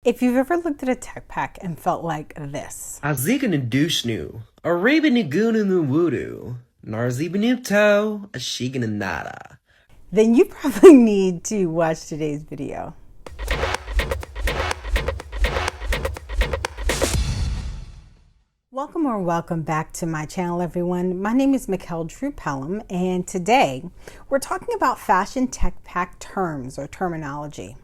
If you've ever looked at a tech pack and felt like this, Azigana douchnu, Arabini gununu wudu, Narzibanuto, Ashigana nada. then you probably need to watch today's video. Welcome back to my channel, everyone. My name is Mikkel Drew Pelham, and today we're talking about fashion tech pack terms or terminology.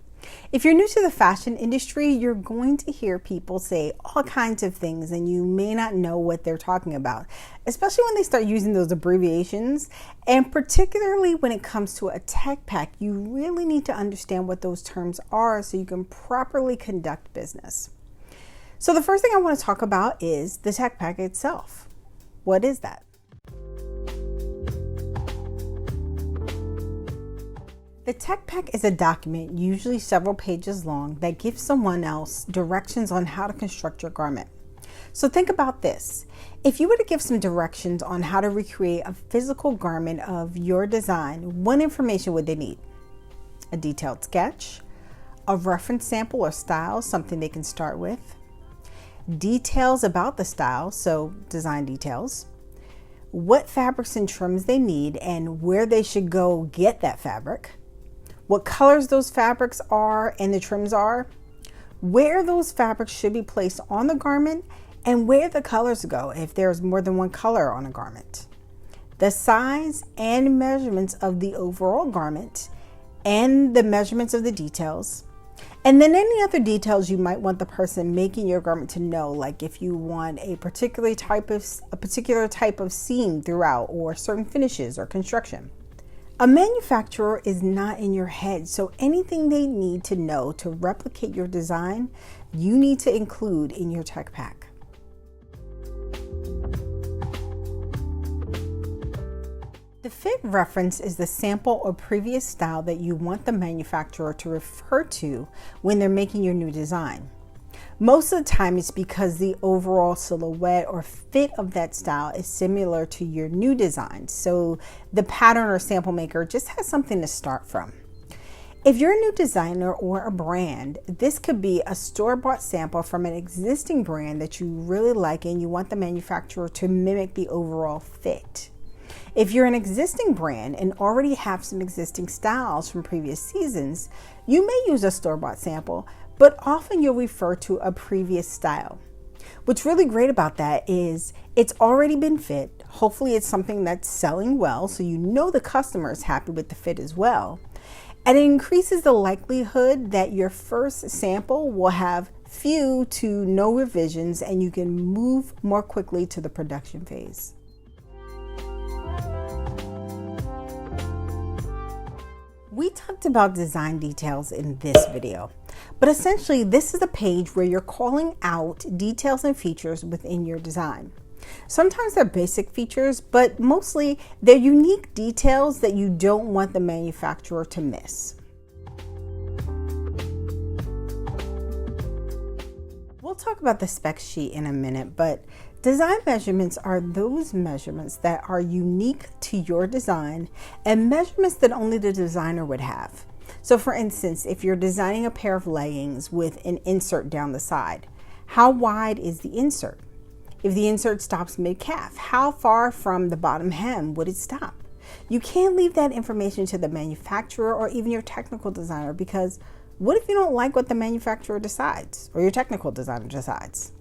If you're new to the fashion industry, you're going to hear people say all kinds of things and you may not know what they're talking about, especially when they start using those abbreviations. And particularly when it comes to a tech pack, you really need to understand what those terms are so you can properly conduct business. So the first thing I want to talk about is the tech pack itself. What is that? The tech pack is a document, usually several pages long, that gives someone else directions on how to construct your garment. So think about this. If you were to give some directions on how to recreate a physical garment of your design, what information would they need? A detailed sketch, a reference sample or style, something they can start with, details about the style, so design details, what fabrics and trims they need and where they should go get that fabric, what colors those fabrics are and the trims are, where those fabrics should be placed on the garment, and where the colors go if there's more than one color on a garment, the size and measurements of the overall garment, and the measurements of the details, and then any other details you might want the person making your garment to know, like if you want a particular type of seam throughout or certain finishes or construction. A manufacturer is not in your head, so anything they need to know to replicate your design, you need to include in your tech pack. The fit reference is the sample or previous style that you want the manufacturer to refer to when they're making your new design. Most of the time it's because the overall silhouette or fit of that style is similar to your new design, so the pattern or sample maker just has something to start from. If you're a new designer or a brand, this could be a store-bought sample from an existing brand that you really like and you want the manufacturer to mimic the overall fit. If you're an existing brand and already have some existing styles from previous seasons, you may use a store-bought sample, but often you'll refer to a previous style. What's really great about that is it's already been fit. Hopefully it's something that's selling well, so you know the customer is happy with the fit as well. And it increases the likelihood that your first sample will have few to no revisions and you can move more quickly to the production phase. We talked about design details in this video, but essentially this is a page where you're calling out details and features within your design. Sometimes they're basic features, but mostly they're unique details that you don't want the manufacturer to miss. We'll talk about the spec sheet in a minute, but design measurements are those measurements that are unique to your design and measurements that only the designer would have. So for instance, if you're designing a pair of leggings with an insert down the side, how wide is the insert? If the insert stops mid-calf, how far from the bottom hem would it stop? You can't leave that information to the manufacturer or even your technical designer, because what if you don't like what the manufacturer decides or your technical designer decides?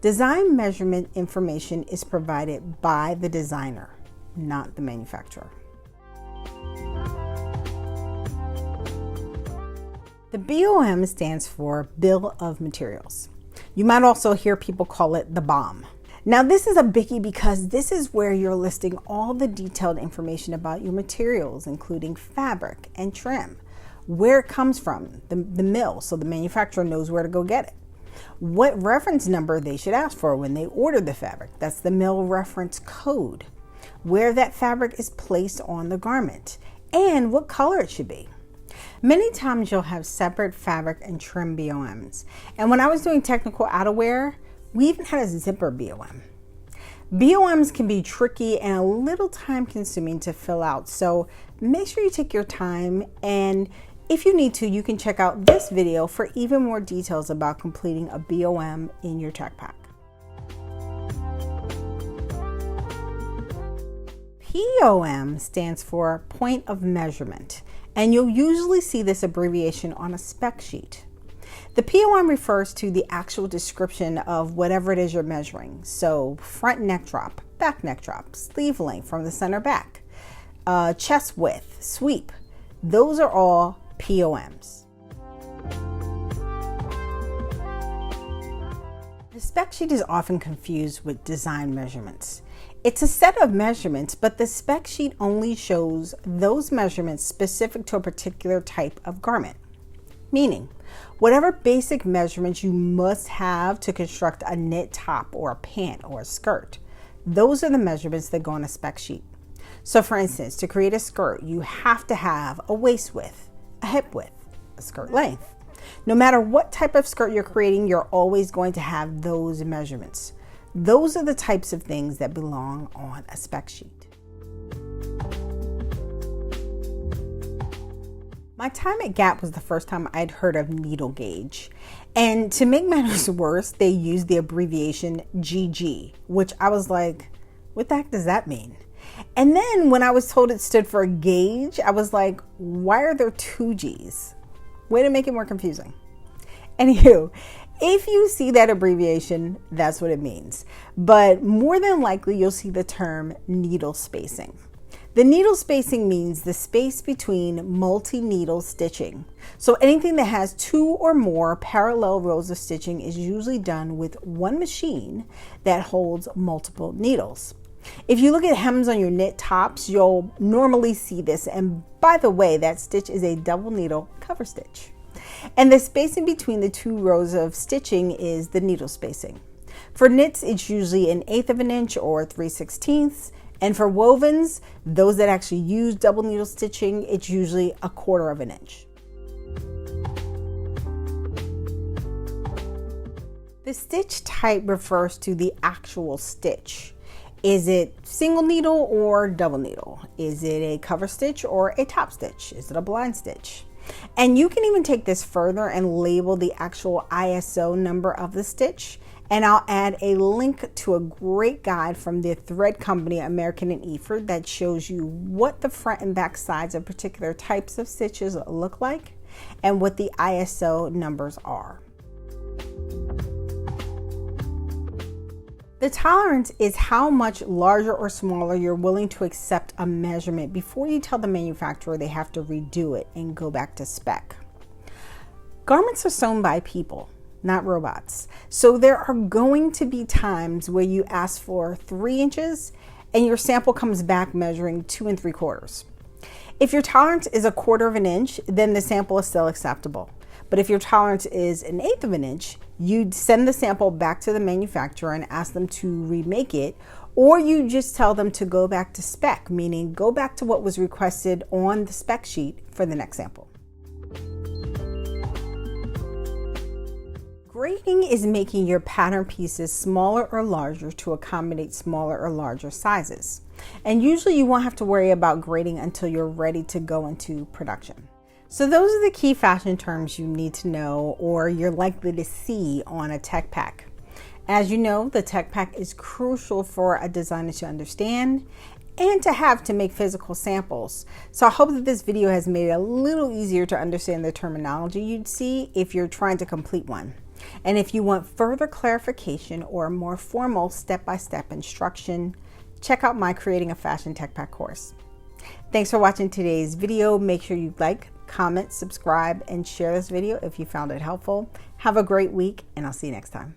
Design measurement information is provided by the designer, not the manufacturer. The BOM stands for Bill of Materials. You might also hear people call it the BOM. Now this is a biggie because this is where you're listing all the detailed information about your materials, including fabric and trim, where it comes from, the mill, so the manufacturer knows where to go get it, what reference number they should ask for when they order the fabric, that's the mill reference code, where that fabric is placed on the garment, and what color it should be. Many times you'll have separate fabric and trim BOMs, and when I was doing technical outerwear, we even had a zipper BOM. BOMs can be tricky and a little time consuming to fill out, so make sure you take your time and If you need to, you can check out this video for even more details about completing a BOM in your tech pack. POM stands for point of measurement, and you'll usually see this abbreviation on a spec sheet. The POM refers to the actual description of whatever it is you're measuring. So front neck drop, back neck drop, sleeve length from the center back, chest width, sweep. Those are all POMs. The spec sheet is often confused with design measurements. It's a set of measurements, but the spec sheet only shows those measurements specific to a particular type of garment. Meaning, whatever basic measurements you must have to construct a knit top or a pant or a skirt, those are the measurements that go on a spec sheet. So for instance, to create a skirt, you have to have a waist width, a hip width, a skirt length. No matter what type of skirt you're creating, you're always going to have those measurements. Those are the types of things that belong on a spec sheet. My time at Gap was the first time I'd heard of needle gauge. And to make matters worse, they used the abbreviation GG, which I was like, what the heck does that mean? And then when I was told it stood for gauge, I was like, why are there two G's? Way to make it more confusing. Anywho, if you see that abbreviation, that's what it means. But more than likely, you'll see the term needle spacing. The needle spacing means the space between multi-needle stitching. So anything that has two or more parallel rows of stitching is usually done with one machine that holds multiple needles. If you look at hems on your knit tops, you'll normally see this. And by the way, that stitch is a double needle cover stitch. And the spacing between the two rows of stitching is the needle spacing. For knits, it's usually 1/8 of an inch or 3/16. And for wovens, those that actually use double needle stitching, it's usually 1/4 of an inch. The stitch type refers to the actual stitch. Is it single needle or double needle? Is it a cover stitch or a top stitch? Is it a blind stitch? And you can even take this further and label the actual ISO number of the stitch. And I'll add a link to a great guide from the thread company American and Eford that shows you what the front and back sides of particular types of stitches look like and what the ISO numbers are. The tolerance is how much larger or smaller you're willing to accept a measurement before you tell the manufacturer they have to redo it and go back to spec. Garments are sewn by people, not robots. So there are going to be times where you ask for 3 inches and your sample comes back measuring 2 3/4. If your tolerance is 1/4 of an inch, then the sample is still acceptable. But if your tolerance is 1/8 of an inch, you'd send the sample back to the manufacturer and ask them to remake it, or you just tell them to go back to spec, meaning go back to what was requested on the spec sheet for the next sample. Grading is making your pattern pieces smaller or larger to accommodate smaller or larger sizes. And usually you won't have to worry about grading until you're ready to go into production. So those are the key fashion terms you need to know or you're likely to see on a tech pack. As you know, the tech pack is crucial for a designer to understand and to have to make physical samples. So I hope that this video has made it a little easier to understand the terminology you'd see if you're trying to complete one. And if you want further clarification or a more formal step-by-step instruction, check out my Creating a Fashion Tech Pack course. Thanks for watching today's video. Make sure you like, comment, subscribe, and share this video if you found it helpful. Have a great week, and I'll see you next time.